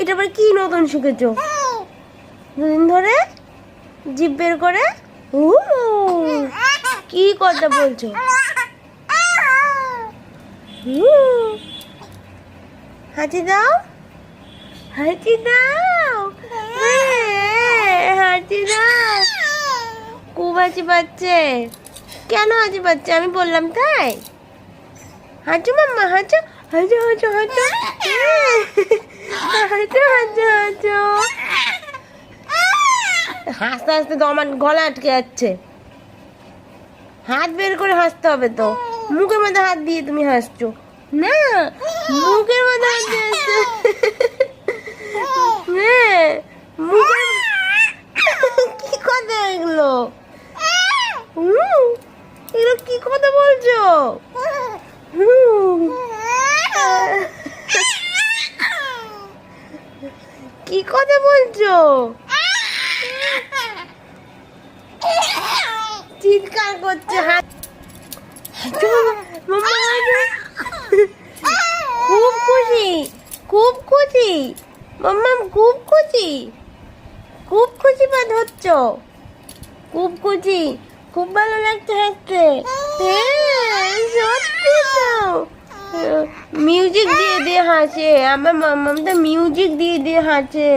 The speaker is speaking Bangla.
এটা আবার কি নতুন শিখেছো দুদিন ধরে জিভ বের করে? কি কথা বলছো? হাঁচি দাও, হাঁচি দাও, হাঁচি দাও। খুব হাঁচি পাচ্ছে। কেন হাঁচি পাচ্ছে আমি বললাম তাই? হাঁচো মাম্মা, হাঁচো, হাঁচো, হাঁচো, হাঁচো, হাঁচো, হাঁচো, হাঁচো। হাসতে হাসতে তো আমার গলা আটকে যাচ্ছে। হাত বের করে হাসতে হবে তো। মুখের মধ্যে হাত দিয়ে তুমি হাসছো না, মুখের মধ্যে হাত দিয়ে হাসছো। হ্যাঁ, মুখের কি কথা এগুলো? এগুলো কি কথা বলছো? কি কথা বলছো? চিৎকার করছে। খুব খুশি, খুব খুশি মাম্মা, খুব খুশি, খুব খুশি বাদ হচ্ছ, খুব খুশি, খুব ভালো লাগছে হাসতে। হ্যাঁ সত্যি তো। মিউজিক দিয়ে দিয়ে হাসে আমার মাম্মা, তো মিউজিক দিয়ে দিয়ে হাসে।